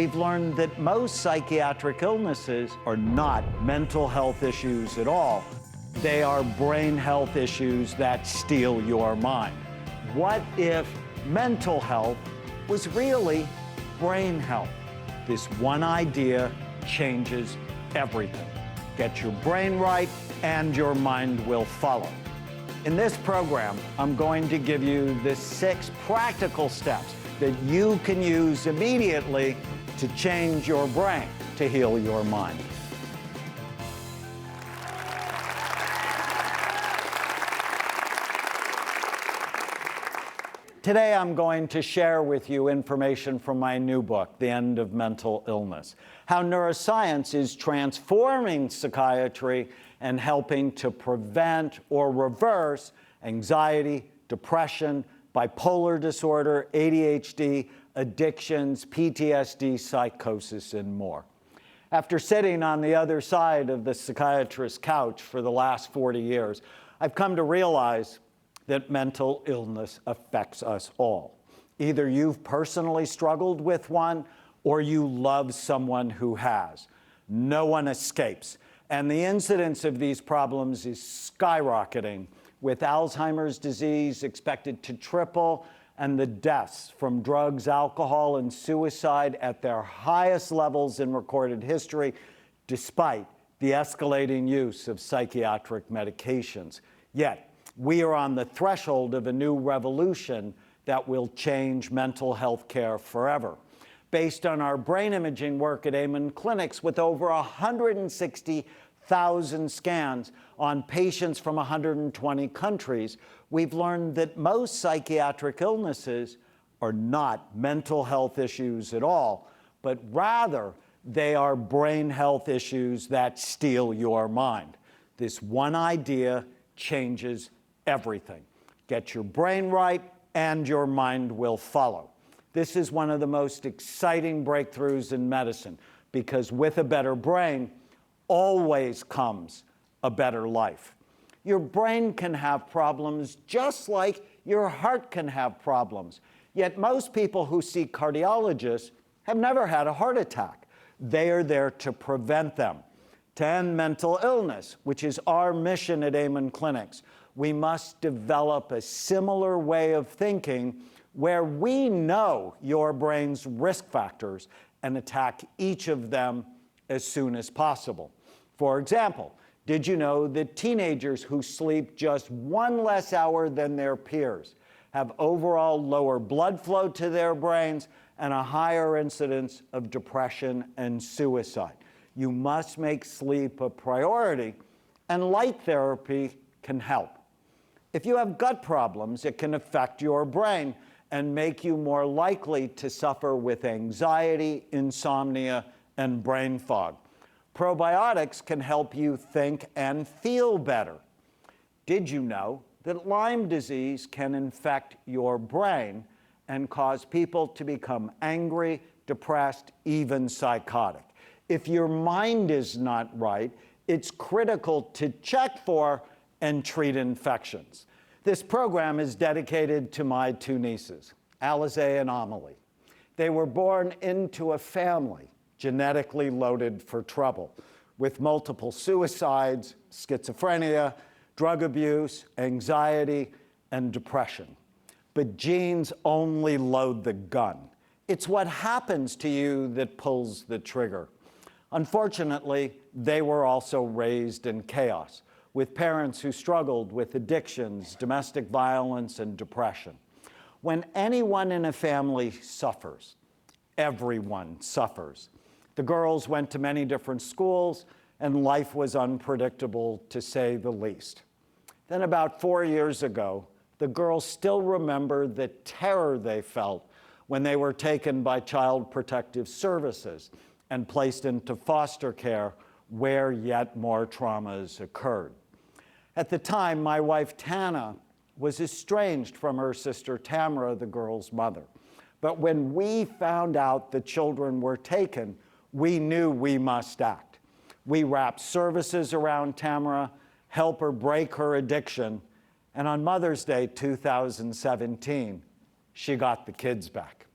We've learned that most psychiatric illnesses are not mental health issues at all. They are brain health issues that steal your mind. What if mental health was really brain health? This one idea changes everything. Get your brain right and your mind will follow. In this program, I'm going to give you the 6 practical steps that you can use immediately to change your brain, to heal your mind. Today I'm going to share with you information from my new book, The End of Mental Illness, how neuroscience is transforming psychiatry and helping to prevent or reverse anxiety, depression, bipolar disorder, ADHD, addictions, PTSD, psychosis, and more. After sitting on the other side of the psychiatrist's couch for the last 40 years, I've come to realize that mental illness affects us all. Either you've personally struggled with one or you love someone who has. No one escapes. And the incidence of these problems is skyrocketing, with Alzheimer's disease expected to triple and the deaths from drugs, alcohol, and suicide at their highest levels in recorded history, despite the escalating use of psychiatric medications. Yet, we are on the threshold of a new revolution that will change mental health care forever. Based on our brain imaging work at Amen Clinics, with over 160,000 scans on patients from 120 countries, we've learned that most psychiatric illnesses are not mental health issues at all, but rather they are brain health issues that steal your mind. This one idea changes everything. Get your brain right and your mind will follow. This is one of the most exciting breakthroughs in medicine, because with a better brain always comes a better life. Your brain can have problems just like your heart can have problems. Yet most people who see cardiologists have never had a heart attack. They are there to prevent them. To end mental illness, which is our mission at Amen Clinics, we must develop a similar way of thinking where we know your brain's risk factors and attack each of them as soon as possible. For example, did you know that teenagers who sleep just 1 less hour than their peers have overall lower blood flow to their brains and a higher incidence of depression and suicide? You must make sleep a priority, and light therapy can help. If you have gut problems, it can affect your brain and make you more likely to suffer with anxiety, insomnia, and brain fog. Probiotics can help you think and feel better. Did you know that Lyme disease can infect your brain and cause people to become angry, depressed, even psychotic? If your mind is not right, it's critical to check for and treat infections. This program is dedicated to my 2 nieces, Alize and Amelie. They were born into a family genetically loaded for trouble, with multiple suicides, schizophrenia, drug abuse, anxiety, and depression. But genes only load the gun. It's what happens to you that pulls the trigger. Unfortunately, they were also raised in chaos, with parents who struggled with addictions, domestic violence, and depression. When anyone in a family suffers, everyone suffers. The girls went to many different schools, and life was unpredictable, to say the least. Then about 4 years ago, the girls still remember the terror they felt when they were taken by Child Protective Services and placed into foster care, where yet more traumas occurred. At the time, my wife Tana was estranged from her sister Tamara, the girl's mother. But when we found out the children were taken, we knew we must act. We wrapped services around Tamara, help her break her addiction, and on Mother's Day 2017, she got the kids back.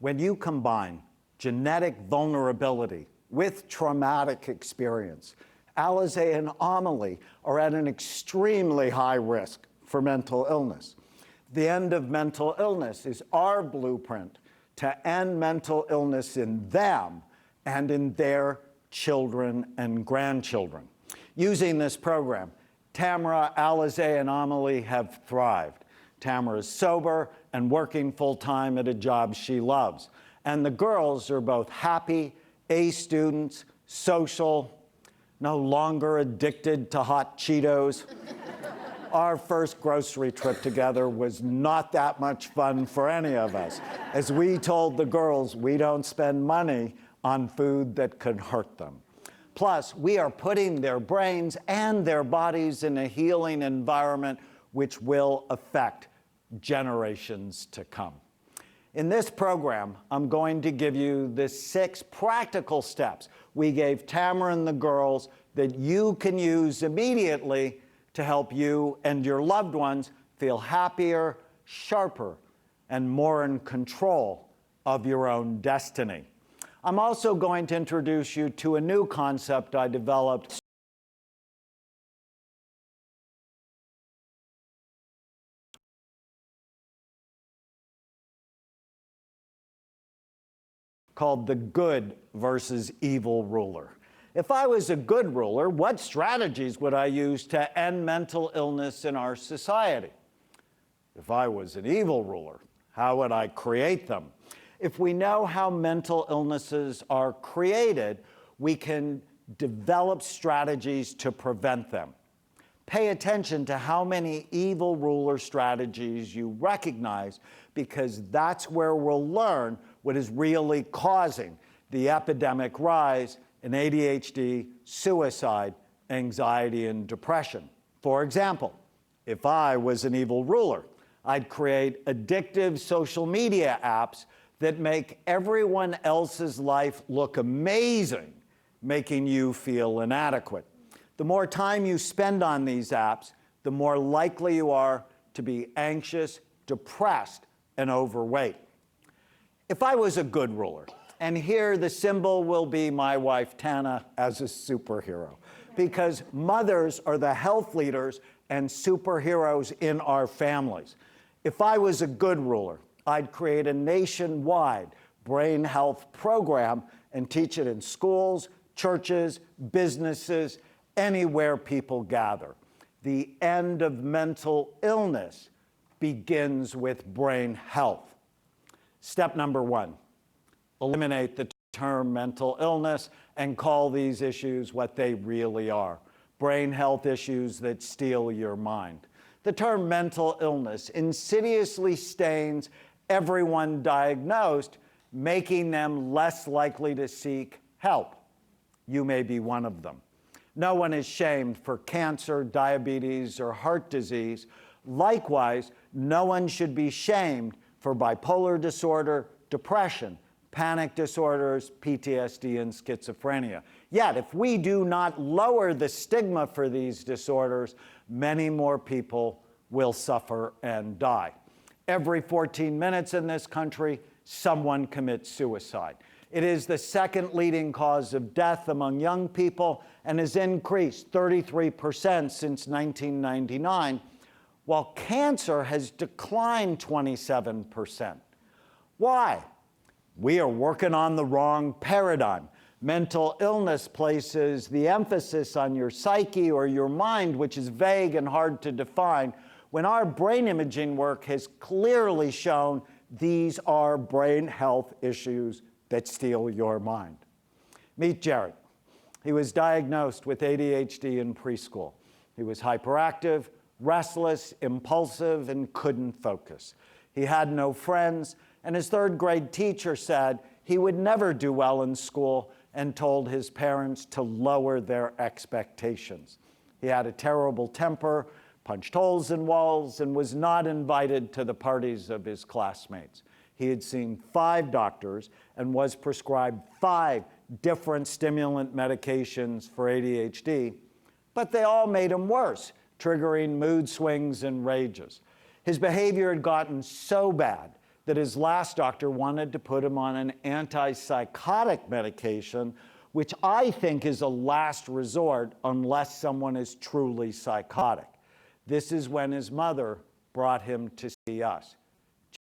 When you combine genetic vulnerability with traumatic experience, Alizé and Amelie are at an extremely high risk for mental illness. The end of mental illness is our blueprint to end mental illness in them and in their children and grandchildren. Using this program, Tamara, Alizé, and Amelie have thrived. Tamara is sober and working full-time at a job she loves. And the girls are both happy, A students, social, no longer addicted to hot Cheetos. Our first grocery trip together was not that much fun for any of us, as we told the girls we don't spend money on food that could hurt them. Plus, we are putting their brains and their bodies in a healing environment which will affect generations to come. In this program, I'm going to give you the 6 practical steps we gave Tamara and the girls that you can use immediately to help you and your loved ones feel happier, sharper, and more in control of your own destiny. I'm also going to introduce you to a new concept I developed called the good versus evil ruler. If I was a good ruler, what strategies would I use to end mental illness in our society? If I was an evil ruler, how would I create them? If we know how mental illnesses are created, we can develop strategies to prevent them. Pay attention to how many evil ruler strategies you recognize, because that's where we'll learn what is really causing the epidemic rise in ADHD, suicide, anxiety, and depression. For example, if I was an evil ruler, I'd create addictive social media apps that make everyone else's life look amazing, making you feel inadequate. The more time you spend on these apps, the more likely you are to be anxious, depressed, and overweight. If I was a good ruler, and here the symbol will be my wife Tana as a superhero, because mothers are the health leaders and superheroes in our families. If I was a good ruler, I'd create a nationwide brain health program and teach it in schools, churches, businesses, anywhere people gather. The end of mental illness begins with brain health. Step number 1, eliminate the term mental illness and call these issues what they really are: brain health issues that steal your mind. The term mental illness insidiously stains everyone diagnosed, making them less likely to seek help. You may be one of them. No one is shamed for cancer, diabetes, or heart disease. Likewise, no one should be shamed for bipolar disorder, depression, panic disorders, PTSD, and schizophrenia. Yet, if we do not lower the stigma for these disorders, many more people will suffer and die. Every 14 minutes in this country, someone commits suicide. It is the second leading cause of death among young people and has increased 33% since 1999, while cancer has declined 27%. Why? We are working on the wrong paradigm. Mental illness places the emphasis on your psyche or your mind, which is vague and hard to define, when our brain imaging work has clearly shown these are brain health issues that steal your mind. Meet Jared. He was diagnosed with ADHD in preschool. He was hyperactive, restless, impulsive, and couldn't focus. He had no friends, and his 3rd grade teacher said he would never do well in school and told his parents to lower their expectations. He had a terrible temper, punched holes in walls, and was not invited to the parties of his classmates. He had seen 5 doctors and was prescribed 5 different stimulant medications for ADHD, but they all made him worse, triggering mood swings and rages. His behavior had gotten so bad that his last doctor wanted to put him on an antipsychotic medication, which I think is a last resort unless someone is truly psychotic. This is when his mother brought him to see us.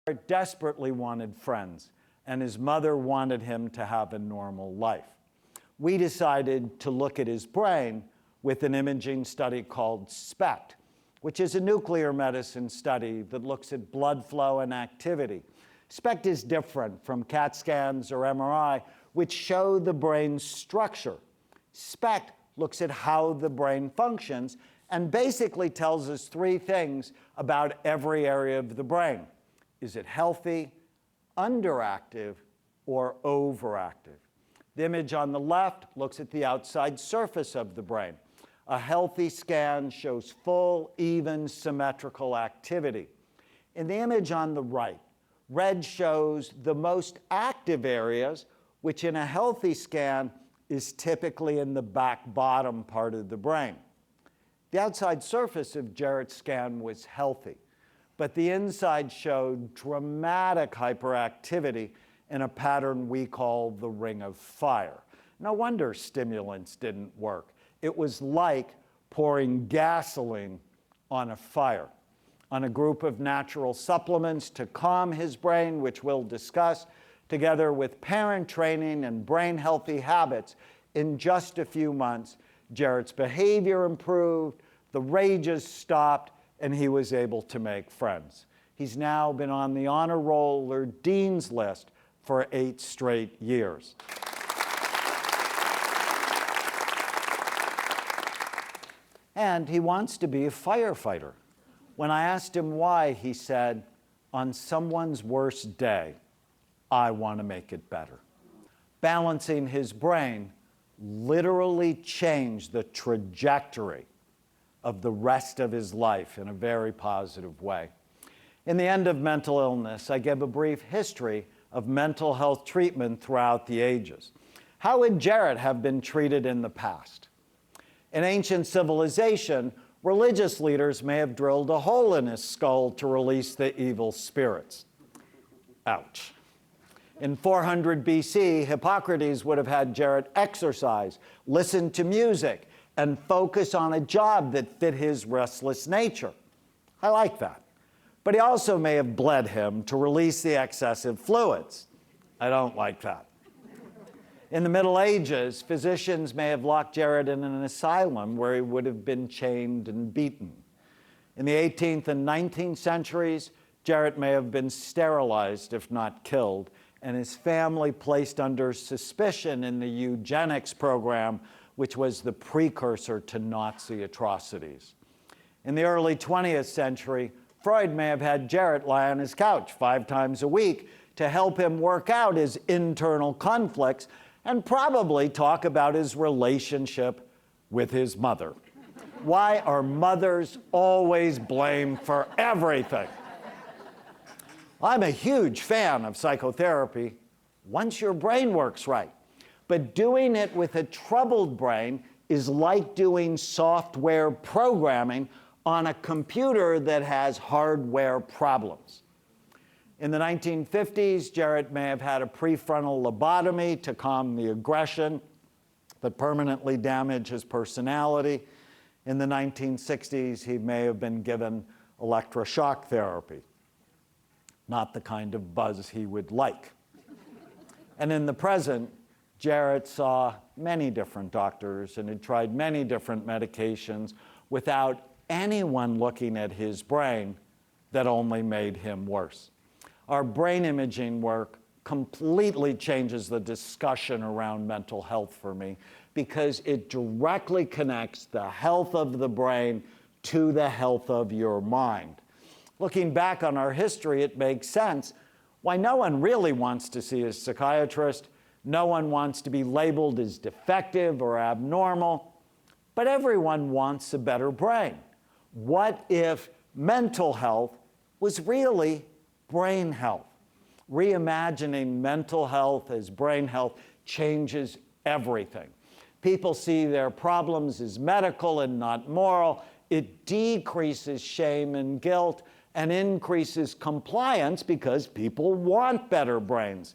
Jared desperately wanted friends, and his mother wanted him to have a normal life. We decided to look at his brain with an imaging study called SPECT, which is a nuclear medicine study that looks at blood flow and activity. SPECT is different from CAT scans or MRI, which show the brain's structure. SPECT looks at how the brain functions and basically tells us three things about every area of the brain. Is it healthy, underactive, or overactive? The image on the left looks at the outside surface of the brain. A healthy scan shows full, even, symmetrical activity. In the image on the right, red shows the most active areas, which in a healthy scan is typically in the back bottom part of the brain. The outside surface of Jarrett's scan was healthy, but the inside showed dramatic hyperactivity in a pattern we call the ring of fire. No wonder stimulants didn't work. It was like pouring gasoline on a fire. On a group of natural supplements to calm his brain, which we'll discuss, together with parent training and brain-healthy habits, in just a few months, Jarrett's behavior improved, the rages stopped, and he was able to make friends. He's now been on the honor roll or dean's list for 8 straight years. And he wants to be a firefighter. When I asked him why, he said, on someone's worst day, I want to make it better. Balancing his brain literally changed the trajectory of the rest of his life in a very positive way. In the end of mental illness, I give a brief history of mental health treatment throughout the ages. How would Jarrett have been treated in the past? In ancient civilization, religious leaders may have drilled a hole in his skull to release the evil spirits. Ouch. In 400 BC, Hippocrates would have had Jarrett exercise, listen to music, and focus on a job that fit his restless nature. I like that. But he also may have bled him to release the excessive fluids. I don't like that. In the Middle Ages, physicians may have locked Jarrett in an asylum where he would have been chained and beaten. In the 18th and 19th centuries, Jarrett may have been sterilized, if not killed, and his family placed under suspicion in the eugenics program, which was the precursor to Nazi atrocities. In the early 20th century, Freud may have had Jarrett lie on his couch 5 times a week to help him work out his internal conflicts and probably talk about his relationship with his mother. Why are mothers always blamed for everything? I'm a huge fan of psychotherapy once your brain works right. But doing it with a troubled brain is like doing software programming on a computer that has hardware problems. In the 1950s, Jarrett may have had a prefrontal lobotomy to calm the aggression that permanently damaged his personality. In the 1960s, he may have been given electroshock therapy. Not the kind of buzz he would like. And in the present, Jarrett saw many different doctors and had tried many different medications without anyone looking at his brain that only made him worse. Our brain imaging work completely changes the discussion around mental health for me because it directly connects the health of the brain to the health of your mind. Looking back on our history, it makes sense why no one really wants to see a psychiatrist. No one wants to be labeled as defective or abnormal, but everyone wants a better brain. What if mental health was really brain health? Reimagining mental health as brain health changes everything. People see their problems as medical and not moral. It decreases shame and guilt, and increases compliance because people want better brains.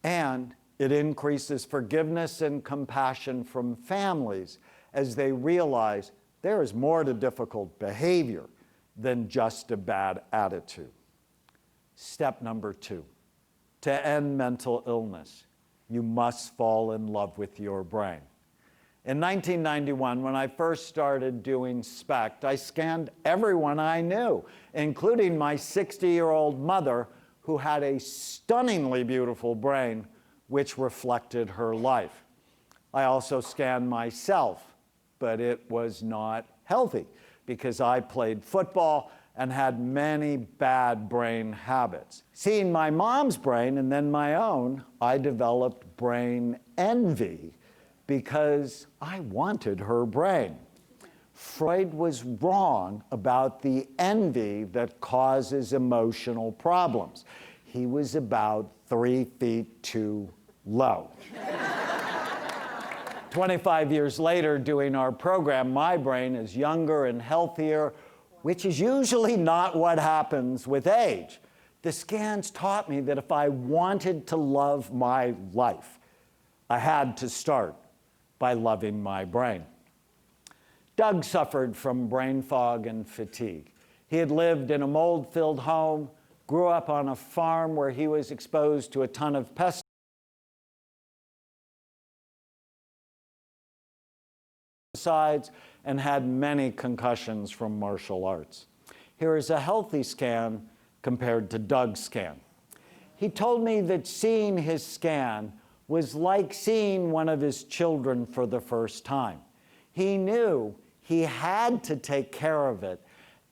And it increases forgiveness and compassion from families as they realize there is more to difficult behavior than just a bad attitude. Step number 2, to end mental illness, you must fall in love with your brain. In 1991, when I first started doing SPECT, I scanned everyone I knew, including my 60-year-old mother, who had a stunningly beautiful brain, which reflected her life. I also scanned myself, but it was not healthy because I played football and had many bad brain habits. Seeing my mom's brain and then my own, I developed brain envy because I wanted her brain. Freud was wrong about the envy that causes emotional problems. He was about 3 feet too low. 25 years later, doing our program, my brain is younger and healthier, which is usually not what happens with age. The scans taught me that if I wanted to love my life, I had to start by loving my brain. Doug suffered from brain fog and fatigue. He had lived in a mold-filled home, grew up on a farm where he was exposed to a ton of pesticides and had many concussions from martial arts. Here is a healthy scan compared to Doug's scan. He told me that seeing his scan was like seeing one of his children for the first time. He knew he had to take care of it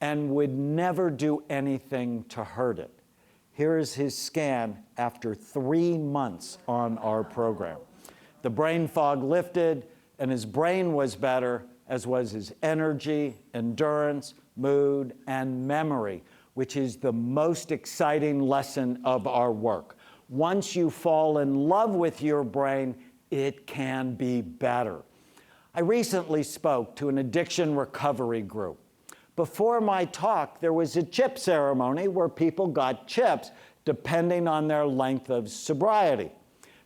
and would never do anything to hurt it. Here is his scan after 3 months on our program. The brain fog lifted, and his brain was better, as was his energy, endurance, mood, and memory, which is the most exciting lesson of our work. Once you fall in love with your brain, it can be better. I recently spoke to an addiction recovery group. Before my talk, there was a chip ceremony where people got chips depending on their length of sobriety.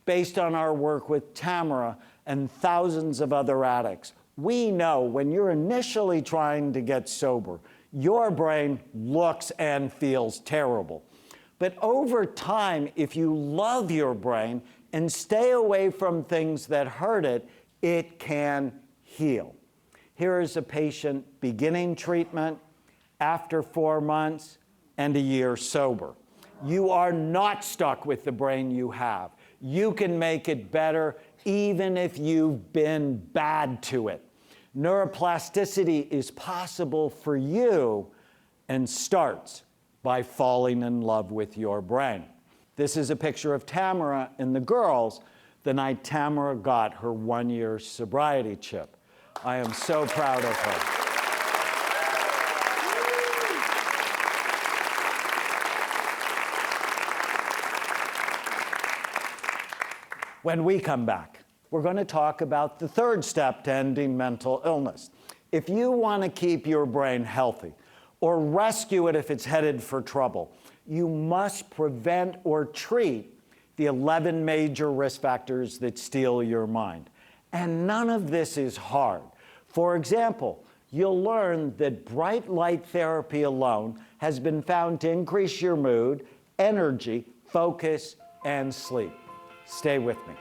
Based on our work with Tamara and thousands of other addicts, we know when you're initially trying to get sober, your brain looks and feels terrible. But over time, if you love your brain and stay away from things that hurt it, it can heal. Here is a patient beginning treatment after 4 months and a year sober. You are not stuck with the brain you have. You can make it better even if you've been bad to it. Neuroplasticity is possible for you and starts by falling in love with your brain. This is a picture of Tamara and the girls the night Tamara got her 1-year sobriety chip. I am so proud of her. When we come back, we're going to talk about the 3rd step to ending mental illness. If you want to keep your brain healthy or rescue it if it's headed for trouble, you must prevent or treat the 11 major risk factors that steal your mind. And none of this is hard. For example, you'll learn that bright light therapy alone has been found to increase your mood, energy, focus, and sleep. Stay with me.